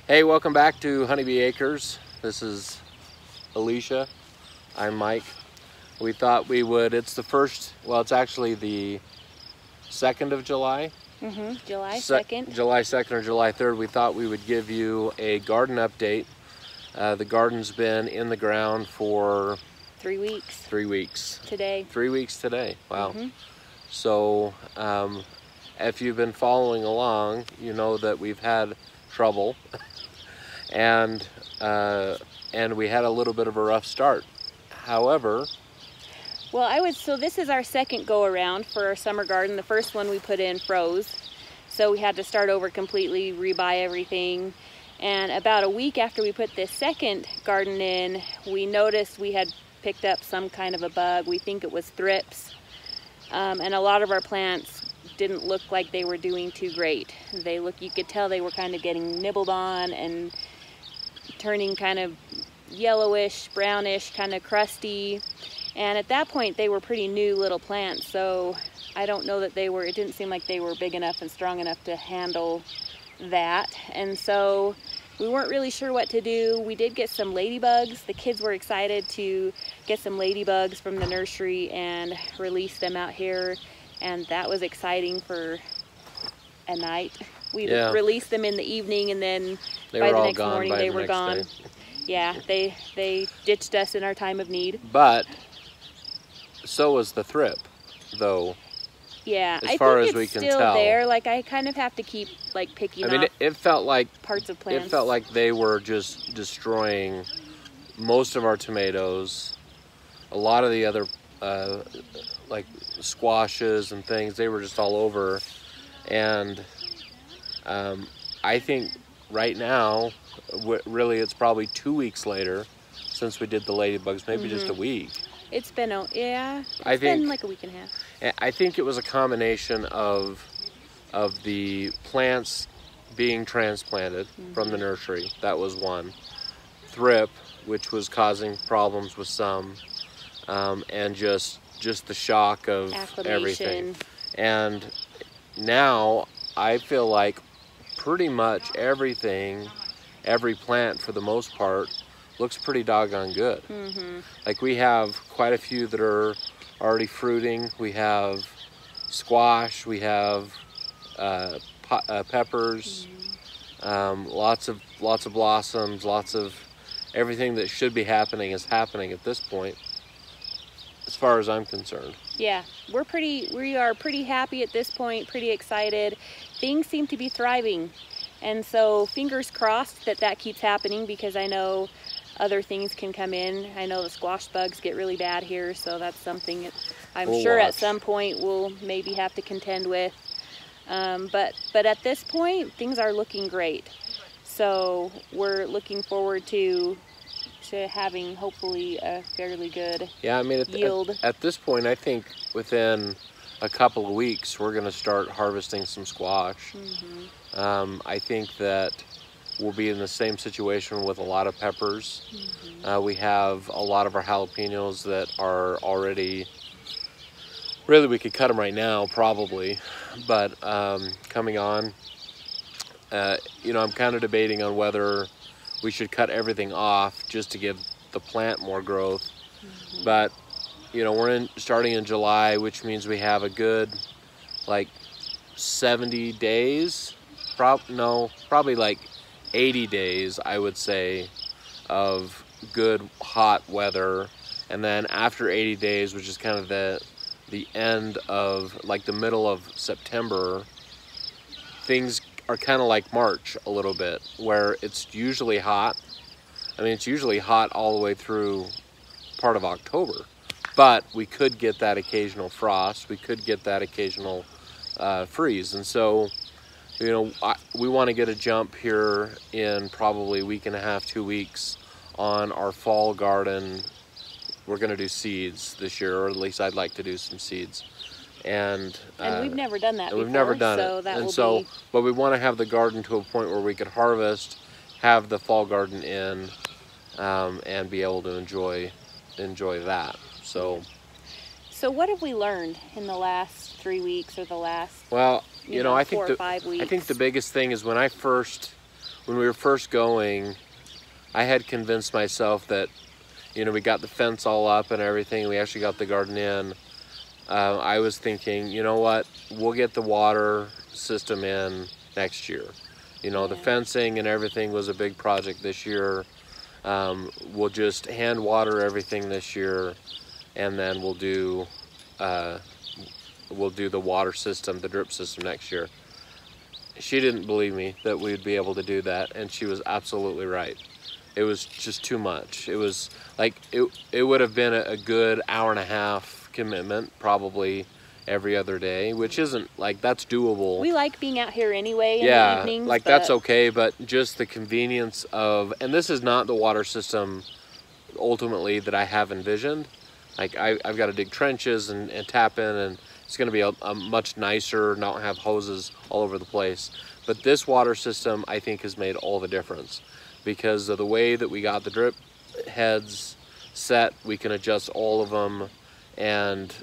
Hey, welcome back to Honeybee Acres. This is Alicia. I'm Mike. We thought we would, it's the first, well, it's actually the 2nd of July. July 2nd. July 2nd or July 3rd. We thought we would give you a garden update. The garden's been in the ground for 3 weeks. 3 weeks. Today. 3 weeks today. Wow. So if you've been following along, you know that we've had trouble and we had a little bit of a rough start. However, well, so this is our second go around for our summer garden. The first one we put in froze, so we had to start over completely, rebuy everything. And about a week after we put this second garden in, we noticed we had picked up some kind of a bug. We think it was thrips, and a lot of our plants didn't look like they were doing too great. You could tell they were kind of getting nibbled on and turning kind of yellowish, brownish, kind of crusty. And at that point they were pretty new little plants, so I don't know that it didn't seem like they were big enough and strong enough to handle that. And so we weren't really sure what to do. We did get some ladybugs. The kids were excited to get some ladybugs from the nursery and release them out here, and that was exciting for a night. We released them in the evening, and then by the next morning they were gone. Yeah, they ditched us in our time of need. But so was the thrip, though. Yeah, as far as we can tell, it's still there. Like, I kind of have to keep picking off. It felt like parts of plants. It felt like they were just destroying most of our tomatoes. A lot of the other like squashes and things, they were just all over. And I think right now, really, it's probably 2 weeks later since we did the ladybugs, maybe just a week. It's been been like a week and a half. I think it was a combination of the plants being transplanted from the nursery. That was one. Thrip, which was causing problems with some, and just the shock of everything. And now I feel like pretty much every plant for the most part looks pretty doggone good. Like, we have quite a few that are already fruiting. We have squash, we have peppers, lots of blossoms, lots of everything that should be happening is happening at this point, as far as I'm concerned. Yeah, we are pretty happy at this point, pretty excited. Things seem to be thriving, and so fingers crossed that keeps happening, because I know other things can come in. I know the squash bugs get really bad here, so that's something I'm sure at some point we'll maybe have to contend with. But at this point, things are looking great. So we're looking forward to having hopefully a fairly good yield. At this point, I think within a couple of weeks we're going to start harvesting some squash. I think that we'll be in the same situation with a lot of peppers. We have a lot of our jalapenos that are already, really we could cut them right now probably, but coming on. I'm kind of debating on whether we should cut everything off just to give the plant more growth. But we're starting in July, which means we have a good 70 days, probably 80 days, I would say, of good hot weather. And then after 80 days, which is kind of the end of the middle of September, things are kind of like March a little bit, where it's usually hot. It's usually hot all the way through part of October. but we could get that occasional frost. We could get that occasional freeze. And so, you know, we want to get a jump here in probably a week and a half, 2 weeks on our fall garden. We're going to do seeds this year, or at least I'd like to do some seeds. And we've never done that before. We've never done so it. That and will so, be... but we want to have the garden to a point where we could harvest, have the fall garden in, and be able to enjoy that. So what have we learned in the last 3 weeks or the last? Well, you know, I think 4 or 5 weeks. I think the biggest thing is when we were first going, I had convinced myself that, you know, we got the fence all up and everything. We actually got the garden in. I was thinking, you know what, we'll get the water system in next year. You know, the fencing and everything was a big project this year. We'll just hand water everything this year, and then we'll do the water system, the drip system next year. She didn't believe me that we'd be able to do that, and she was absolutely right. It was just too much. It was like, it would have been a good hour and a half commitment, probably every other day, which isn't, like, that's doable. We like being out here anyway in the evenings. Like, that's okay, but just the convenience of, and this is not the water system ultimately that I have envisioned. Like, I've got to dig trenches and tap in, and it's going to be a much nicer, not have hoses all over the place. But this water system, I think, has made all the difference because of the way that we got the drip heads set. We can adjust all of them, and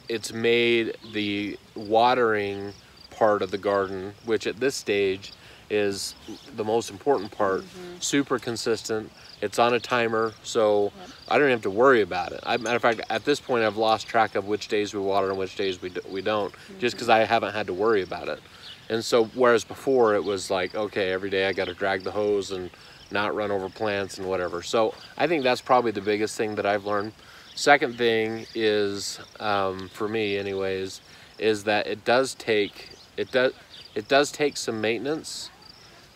it's made the watering part of the garden, which at this stage is the most important part, super consistent. It's on a timer, so I don't even have to worry about it. Matter of fact, at this point, I've lost track of which days we water and which days we don't, just because I haven't had to worry about it. And so, whereas before it was like, okay, every day I got to drag the hose and not run over plants and whatever. So I think that's probably the biggest thing that I've learned. Second thing is, for me anyways, is that it does take some maintenance,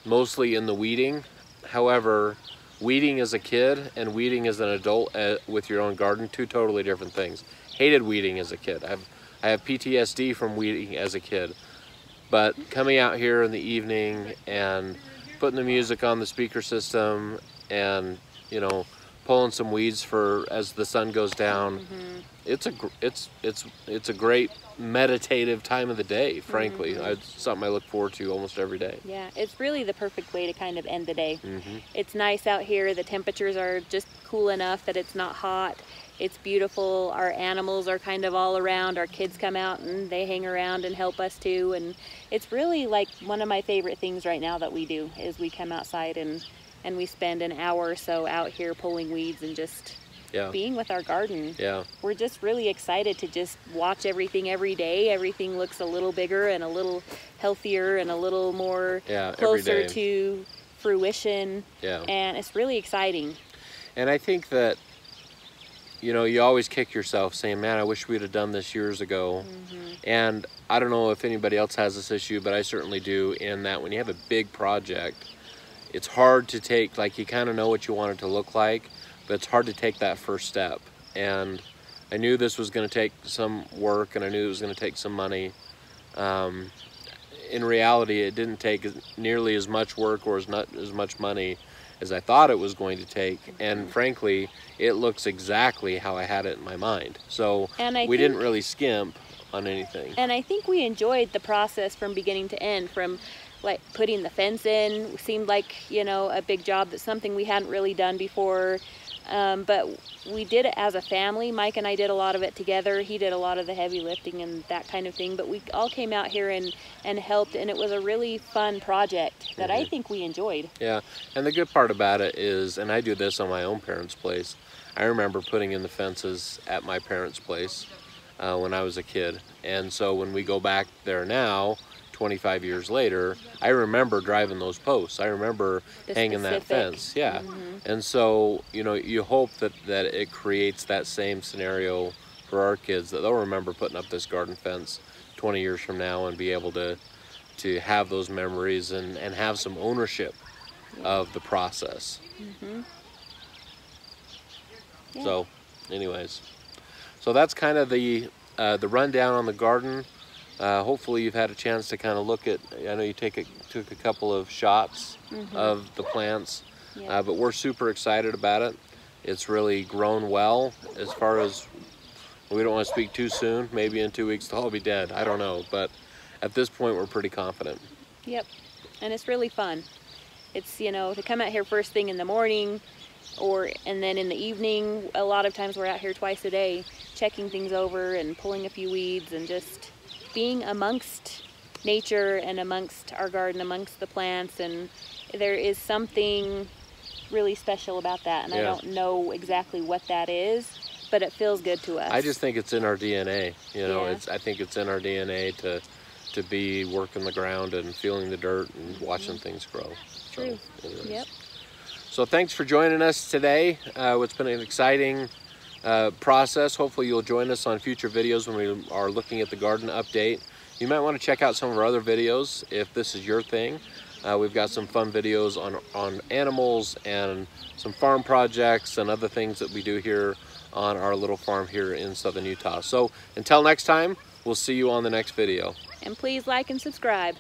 mostly in the weeding. However, weeding as a kid and weeding as an adult with your own garden, two totally different things. Hated weeding as a kid. I have PTSD from weeding as a kid. But coming out here in the evening and putting the music on the speaker system and, you know, pulling some weeds for as the sun goes down, it's a great meditative time of the day, frankly. It's something I look forward to almost every day. Yeah, it's really the perfect way to kind of end the day. It's nice out here. The temperatures are just cool enough that it's not hot. It's beautiful. Our animals are kind of all around. Our kids come out and they hang around and help us too. And it's really like one of my favorite things right now that we do is we come outside and we spend an hour or so out here pulling weeds and just being with our garden. We're just really excited to just watch everything every day. Everything looks a little bigger and a little healthier and a little more closer to fruition. And it's really exciting. And I think that, you know, you always kick yourself saying, man, I wish we'd have done this years ago. And I don't know if anybody else has this issue, but I certainly do, in that when you have a big project, it's hard to take, like, you kind of know what you want it to look like, but it's hard to take that first step. And I knew this was going to take some work, and I knew it was going to take some money. In reality, it didn't take nearly as much work or not as much money as I thought it was going to take, and frankly, it looks exactly how I had it in my mind. So we didn't really skimp on anything. And I think we enjoyed the process from beginning to end, from like putting the fence in. Seemed like, you know, a big job. That's something we hadn't really done before. But we did it as a family. Mike and I did a lot of it together. He did a lot of the heavy lifting and that kind of thing. But we all came out here and helped, and it was a really fun project that I think we enjoyed. Yeah, and the good part about it is, and I do this on my own parents' place, I remember putting in the fences at my parents' place when I was a kid. And so when we go back there now, 25 years later, I remember driving those posts. I remember hanging that fence. And so, you know, you hope that it creates that same scenario for our kids, that they'll remember putting up this garden fence 20 years from now and be able to have those memories and have some ownership of the process. So anyways, So that's kind of the rundown on the garden. Hopefully you've had a chance to kind of look at, I know you took a couple of shots of the plants, but we're super excited about it. It's really grown well. As far as, we don't want to speak too soon, maybe in 2 weeks they'll all be dead, I don't know, but at this point we're pretty confident. Yep, and it's really fun. It's, you know, to come out here first thing in the morning, and then in the evening, a lot of times we're out here twice a day, checking things over and pulling a few weeds and just being amongst nature and amongst our garden, amongst the plants, and there is something really special about that, and I don't know exactly what that is, but it feels good to us. I just think it's in our DNA, you know. I think it's in our DNA to be working the ground and feeling the dirt and watching things grow. True. Yep. So thanks for joining us today. It's been an exciting process. Hopefully you'll join us on future videos when we are looking at the garden update. You might want to check out some of our other videos if this is your thing. We've got some fun videos on animals and some farm projects and other things that we do here on our little farm here in southern Utah. So until next time, we'll see you on the next video. And please like and subscribe.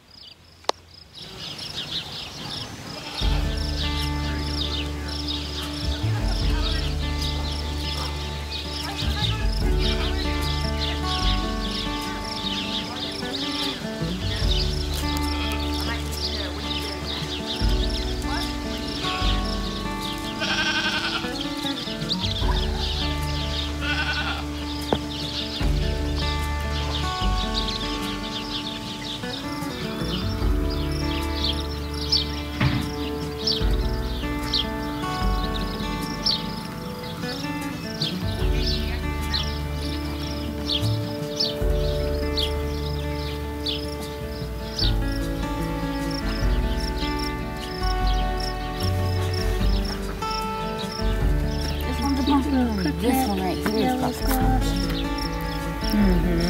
This one right here is called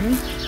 squash.